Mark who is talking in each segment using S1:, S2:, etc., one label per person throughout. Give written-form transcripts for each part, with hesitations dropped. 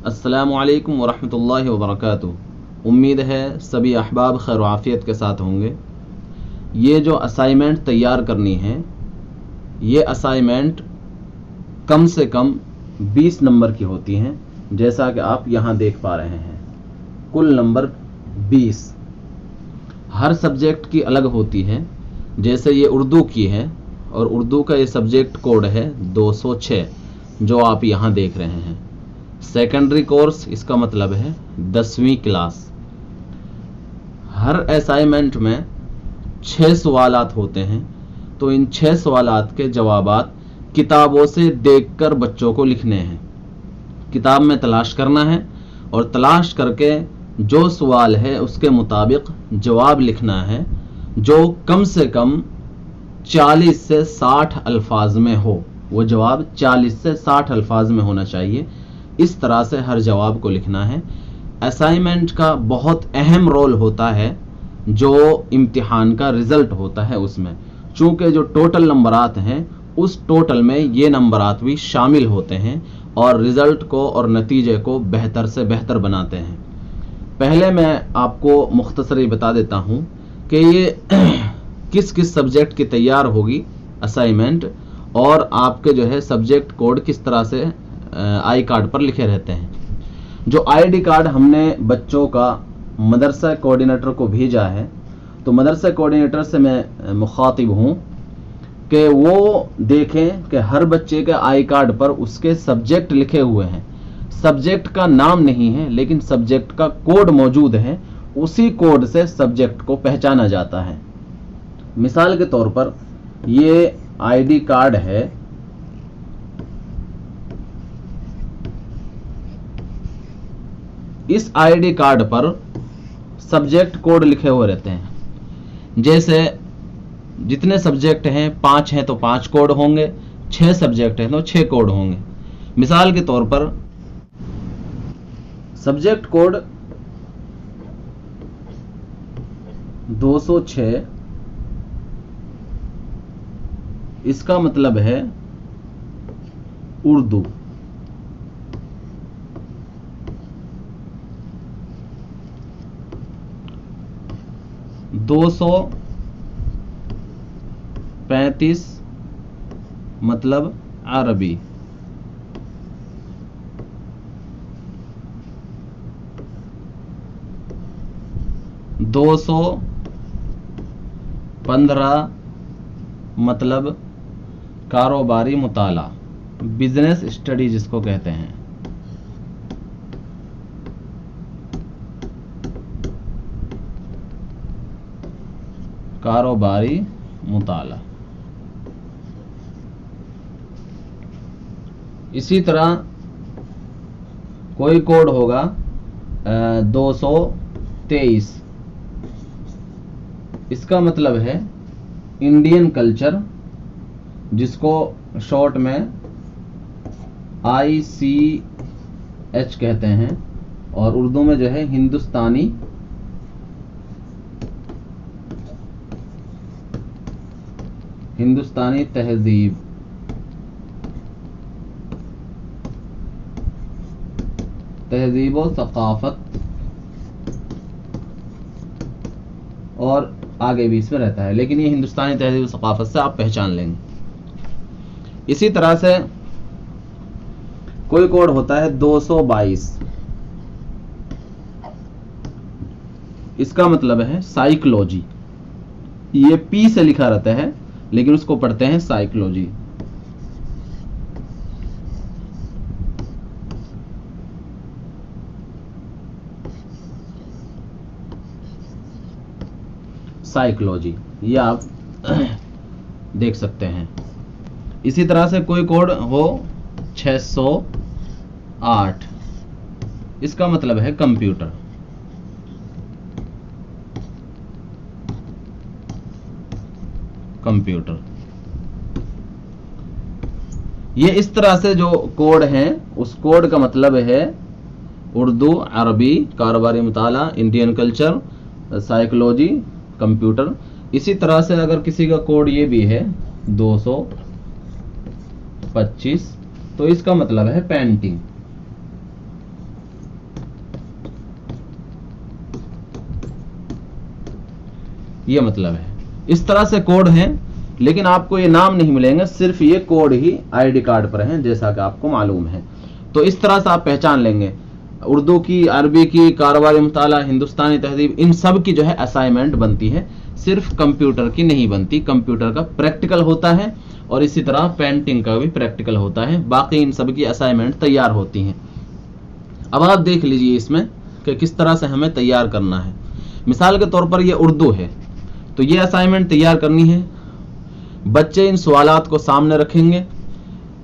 S1: अस्सलामु अलैकुम वरहमतुल्लाहि वबरकातुहू। उम्मीद है सभी अहबाब खैर व आफियत के साथ होंगे। ये जो असाइनमेंट तैयार करनी है, ये असाइनमेंट कम से कम 20 नंबर की होती हैं, जैसा कि आप यहाँ देख पा रहे हैं। कुल नंबर 20। हर सब्जेक्ट की अलग होती है। जैसे ये उर्दू की है और उर्दू का ये सब्जेक्ट कोड है 206, जो आप यहाँ देख रहे हैं। सेकेंडरी कोर्स, इसका मतलब है 10वीं क्लास। हर असाइनमेंट में 6 सवालात होते हैं, तो इन 6 सवालात के जवाबात किताबों से देखकर बच्चों को लिखने हैं। किताब में तलाश करना है और तलाश करके जो सवाल है उसके मुताबिक जवाब लिखना है, जो कम से कम 40 से 60 अल्फाज में हो। वो जवाब 40 से 60 अल्फाज में होना चाहिए। इस तरह से हर जवाब को लिखना है। असाइनमेंट का बहुत अहम रोल होता है जो इम्तिहान का रिजल्ट होता है उसमें, चूँकि जो टोटल नंबरात हैं उस टोटल में ये नंबरात भी शामिल होते हैं और रिजल्ट को और नतीजे को बेहतर से बेहतर बनाते हैं। पहले मैं आपको मुख्तसरी बता देता हूँ कि ये किस किस सब्जेक्ट की तैयार होगी असाइनमेंट, और आपके जो है सब्जेक्ट कोड किस तरह से आई कार्ड पर लिखे रहते हैं। जो आईडी कार्ड हमने बच्चों का मदरसा कोऑर्डिनेटर को भेजा है, तो मदरसा कोऑर्डिनेटर से मैं मुखातिब हूँ कि वो देखें कि हर बच्चे के आई कार्ड पर उसके सब्जेक्ट लिखे हुए हैं। सब्जेक्ट का नाम नहीं है, लेकिन सब्जेक्ट का कोड मौजूद है। उसी कोड से सब्जेक्ट को पहचाना जाता है। मिसाल के तौर पर ये आईडी कार्ड है, इस आईडी कार्ड पर सब्जेक्ट कोड लिखे हुए रहते हैं। जैसे जितने सब्जेक्ट हैं 5 हैं तो 5 कोड होंगे, 6 सब्जेक्ट हैं तो 6 कोड होंगे। मिसाल के तौर पर सब्जेक्ट कोड 206, इसका मतलब है उर्दू। दो 235 मतलब अरबी। दो 215 मतलब कारोबारी मुताला, बिजनेस स्टडी जिसको कहते हैं। कारोबारी मुताला। इसी तरह कोई कोड होगा 223, इसका मतलब है इंडियन कल्चर, जिसको शॉर्ट में ICH कहते हैं, और उर्दू में जो है हिंदुस्तानी तहजीब। तहजीब व सकाफत, और आगे भी इसमें रहता है, लेकिन ये हिंदुस्तानी तहजीब व सकाफत से आप पहचान लेंगे। इसी तरह से कोई कोड होता है 222, इसका मतलब है साइकोलॉजी। ये P से लिखा रहता है, लेकिन उसको पढ़ते हैं साइकोलॉजी। साइकोलॉजी ये आप देख सकते हैं। इसी तरह से कोई कोड हो 608, इसका मतलब है कंप्यूटर। ये इस तरह से जो कोड हैं, उस कोड का मतलब है उर्दू, अरबी, कारोबारी मुताला, इंडियन कल्चर, साइकोलॉजी, कंप्यूटर। इसी तरह से अगर किसी का कोड ये भी है 225, तो इसका मतलब है पेंटिंग। ये मतलब है। इस तरह से कोड हैं, लेकिन आपको ये नाम नहीं मिलेंगे, सिर्फ ये कोड ही आईडी कार्ड पर हैं, जैसा कि आपको मालूम है। तो इस तरह से आप पहचान लेंगे। उर्दू की, अरबी की, कारोबारी मुताला, हिंदुस्तानी तहजीब, इन सब की जो है असाइनमेंट बनती है, सिर्फ कंप्यूटर की नहीं बनती। कंप्यूटर का प्रैक्टिकल होता है और इसी तरह पेंटिंग का भी प्रैक्टिकल होता है। बाकी इन सब की असाइनमेंट तैयार होती हैं। अब आप देख लीजिए इसमें कि किस तरह से हमें तैयार करना है। मिसाल के तौर पर ये उर्दू है, तो ये असाइनमेंट तैयार करनी है। बच्चे इन सवालात को सामने रखेंगे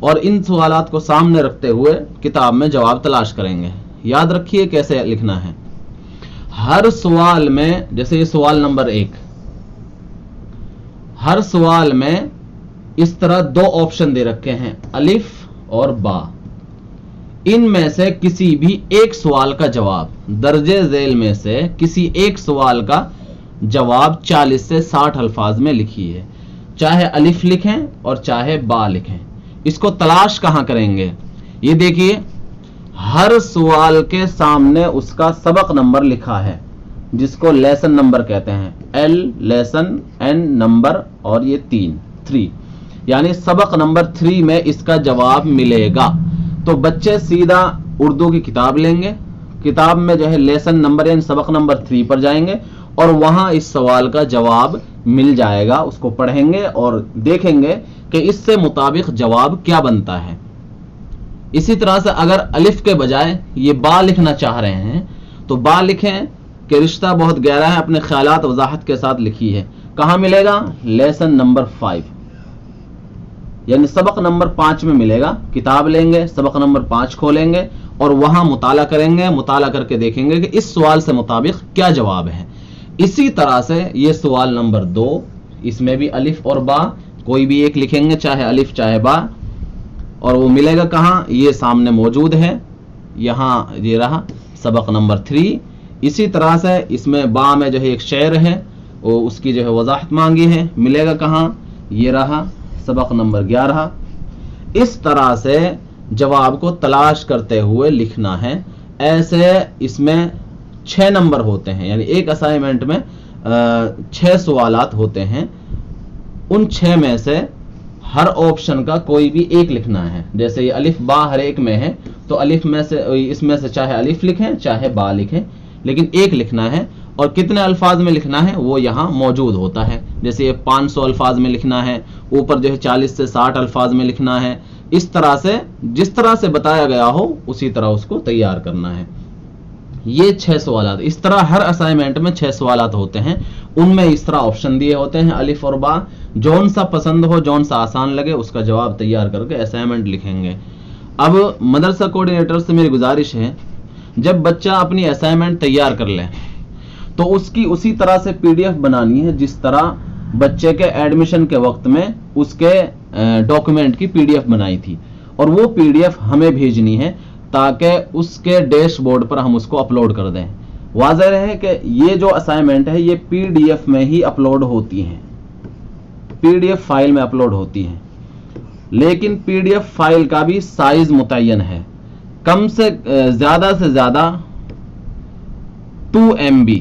S1: और इन सवालात को सामने रखते हुए किताब में जवाब तलाश करेंगे। याद रखिए कैसे लिखना है। हर सवाल में, जैसे ये सवाल नंबर 1, हर सवाल में इस तरह 2 ऑप्शन दे रखे हैं, अलिफ और बा। इनमें से किसी भी एक सवाल का जवाब, दर्जे झेल में से किसी एक सवाल का जवाब 40 से 60 अल्फाज में लिखिए। चाहे अलिफ लिखें और चाहे बा लिखें। इसको तलाश कहां करेंगे? ये देखिए, हर सवाल के सामने उसका सबक नंबर लिखा है, जिसको लेसन नंबर कहते हैं। L लेसन, N नंबर और ये 3, यानी सबक नंबर 3 में इसका जवाब मिलेगा। तो बच्चे सीधा उर्दू की किताब लेंगे, किताब में जो है लेसन नंबर यानी सबक नंबर 3 पर जाएंगे और वहां इस सवाल का जवाब मिल जाएगा। उसको पढ़ेंगे और देखेंगे कि इससे मुताबिक जवाब क्या बनता है। इसी तरह से अगर अलिफ के बजाय ये बा लिखना चाह रहे हैं तो बा लिखें कि रिश्ता बहुत गहरा है, अपने ख्यालात वजाहत के साथ लिखी है। कहां मिलेगा? लेसन नंबर 5 यानी सबक नंबर 5 में मिलेगा। किताब लेंगे, सबक नंबर 5 खोलेंगे और वहां मुताला करेंगे। मुताला करके देखेंगे कि इस सवाल से मुताबिक क्या जवाब है। इसी तरह से ये सवाल नंबर 2, इसमें भी अलिफ और बा कोई भी एक लिखेंगे, चाहे अलिफ चाहे बा, और वो मिलेगा कहां? ये सामने मौजूद है, यहां ये रहा सबक नंबर 3। इसी तरह से इसमें बा में जो है एक शेर है, वो उसकी जो है वजाहत मांगी है, मिलेगा कहां? ये रहा सबक नंबर 11। इस तरह से जवाब को तलाश करते हुए लिखना है। ऐसे इसमें 6 नंबर होते हैं, यानी एक असाइनमेंट में 6 सवालात होते हैं। उन 6 में से हर ऑप्शन का कोई भी एक लिखना है। जैसे ये अलिफ बा हर एक में है, तो अलिफ में से, इसमें से चाहे अलिफ लिखें चाहे बा लिखें, लेकिन एक लिखना है। और कितने अल्फाज में लिखना है वो यहाँ मौजूद होता है। जैसे ये 500 अल्फाज में लिखना है, ऊपर जो है 40 से 60 अल्फाज में लिखना है। इस तरह से जिस तरह से बताया गया हो उसी तरह उसको तैयार करना है। ये 6 सवालात, इस तरह हर असाइनमेंट में 6 सवालात होते हैं। उनमें इस तरह ऑप्शन दिए होते हैं, अलिफ और बा। जौन सा पसंद हो, जौन सा आसान लगे, उसका जवाब तैयार करके असाइनमेंट लिखेंगे। अब मदरसा कोऑर्डिनेटर से मेरी गुजारिश है, जब बच्चा अपनी असाइनमेंट तैयार कर ले तो उसकी उसी तरह से PDF बनानी है जिस तरह बच्चे के एडमिशन के वक्त में उसके डॉक्यूमेंट की PDF बनाई थी, और वो PDF हमें भेजनी है ताकि उसके डैशबोर्ड पर हम उसको अपलोड कर दें। वाज़ेह है कि ये जो असाइनमेंट है ये PDF में ही अपलोड होती हैं, PDF फाइल में अपलोड होती हैं, लेकिन PDF फाइल का भी साइज मुतय्यन है। कम से ज्यादा 2 MB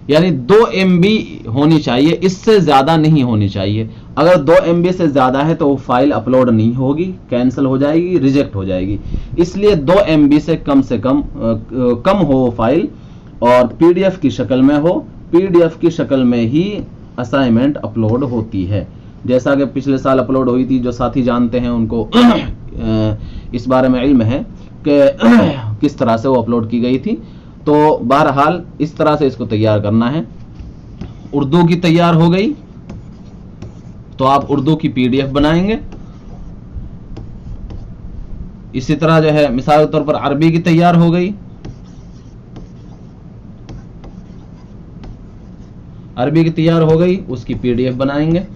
S1: यानी 2 MB होनी चाहिए, इससे ज्यादा नहीं होनी चाहिए। अगर 2 MB से ज्यादा है तो वो फाइल अपलोड नहीं होगी, कैंसिल हो जाएगी, रिजेक्ट हो जाएगी। इसलिए 2 MB से कम हो वो फाइल और PDF की शक्ल में हो। PDF की शक्ल में ही असाइनमेंट अपलोड होती है, जैसा कि पिछले साल अपलोड हुई थी। जो साथी जानते हैं उनको इस बारे में इल्म है कि किस तरह से वो अपलोड की गई थी। तो बहरहाल इस तरह से इसको तैयार करना है। उर्दू की तैयार हो गई तो आप उर्दू की PDF बनाएंगे। इसी तरह जो है मिसाल के तौर पर अरबी की तैयार हो गई, अरबी की तैयार हो गई, उसकी PDF बनाएंगे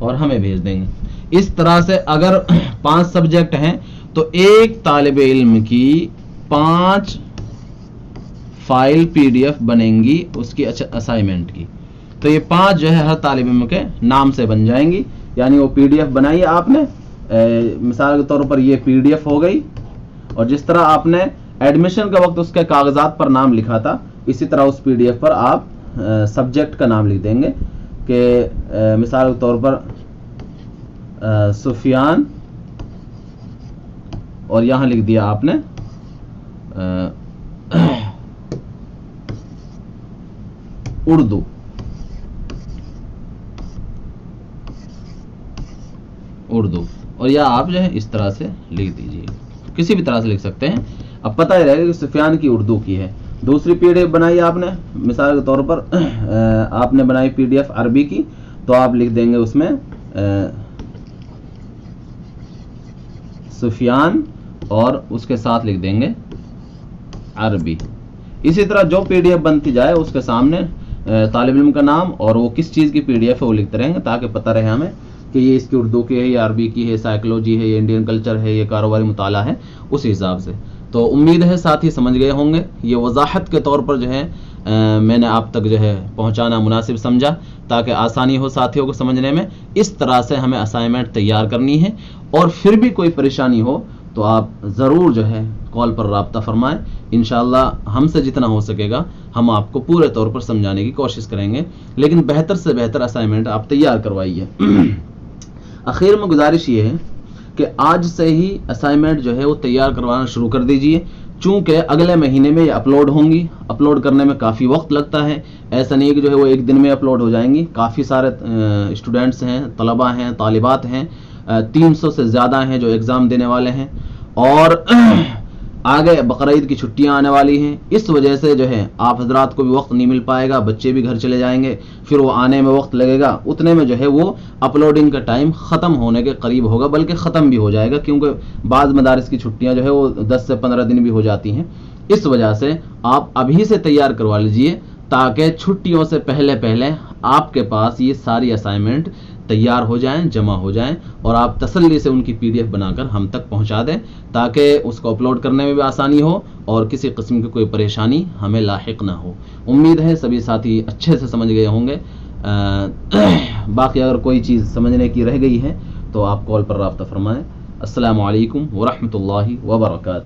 S1: और हमें भेज देंगे। इस तरह से अगर 5 सब्जेक्ट हैं तो एक तालिब इल्म की 5 फाइल PDF बनेंगी उसकी असाइनमेंट की। तो ये 5 जो है हर तालिब इल्म के नाम से बन जाएंगी। यानी वो PDF बनाई आपने, मिसाल के तौर पर ये PDF हो गई, और जिस तरह आपने एडमिशन के वक्त उसके कागजात पर नाम लिखा था इसी तरह उस PDF पर आप सब्जेक्ट का नाम लिख देंगे कि मिसाल के तौर पर सुफियान, और यहाँ लिख दिया आपने उर्दू। और या आप जो है इस तरह से लिख दीजिए, किसी भी तरह से लिख सकते हैं। अब पता ही रहेगा कि सुफियान की उर्दू की है। दूसरी PDF बनाई आपने, मिसाल के तौर पर आपने बनाई PDF अरबी की, तो आप लिख देंगे उसमें सुफियान और उसके साथ लिख देंगे अरबी। इसी तरह जो PDF बनती जाए उसके सामने तालिब इल्म का नाम और वो किस चीज़ की PDF है वो लिखते रहेंगे, ताकि पता रहे हमें कि ये इसकी उर्दू की है, या अरबी की है, साइकोलॉजी है, ये इंडियन कल्चर है, ये कारोबारी मुताला है, उस हिसाब से। तो उम्मीद है साथी समझ गए होंगे। ये वजाहत के तौर पर जो है मैंने आप तक जो है पहुंचाना मुनासिब समझा, ताकि आसानी हो साथियों को समझने में। इस तरह से हमें असाइनमेंट तैयार करनी है, और फिर भी कोई परेशानी हो तो आप ज़रूर जो है कॉल पर राब्ता फरमाएं। इंशाअल्लाह हमसे जितना हो सकेगा हम आपको पूरे तौर पर समझाने की कोशिश करेंगे, लेकिन बेहतर से बेहतर असाइनमेंट आप तैयार करवाइए। आखिर में गुजारिश ये है कि आज से ही असाइनमेंट जो है वो तैयार करवाना शुरू कर दीजिए, चूँकि अगले महीने में ये अपलोड होंगी। अपलोड करने में काफ़ी वक्त लगता है, ऐसा नहीं है कि जो है वो एक दिन में अपलोड हो जाएंगी। काफ़ी सारे स्टूडेंट्स हैं, तलबा हैं, तालिबात हैं, 300 से ज़्यादा हैं जो एग्ज़ाम देने वाले हैं, और आगे बकरीद की छुट्टियां आने वाली हैं। इस वजह से जो है आप हजरात को भी वक्त नहीं मिल पाएगा, बच्चे भी घर चले जाएंगे, फिर वो आने में वक्त लगेगा। उतने में जो है वो अपलोडिंग का टाइम ख़त्म होने के करीब होगा, बल्कि ख़त्म भी हो जाएगा, क्योंकि बाज़ मदारिस की छुट्टियां जो है वो 10 से 15 दिन भी हो जाती हैं। इस वजह से आप अभी से तैयार करवा लीजिए, ताकि छुट्टियों से पहले पहले आपके पास ये सारी असाइनमेंट तैयार हो जाएं, जमा हो जाएं, और आप तसल्ली से उनकी PDF बनाकर हम तक पहुंचा दें, ताकि उसको अपलोड करने में भी आसानी हो और किसी किस्म की कोई परेशानी हमें लाहिक ना हो। उम्मीद है सभी साथी अच्छे से समझ गए होंगे। बाकी अगर कोई चीज़ समझने की रह गई है तो आप कॉल पर राब्ता फरमाएं। अस्सलामु अलैकुम व रहमतुल्लाहि व बरकातहू।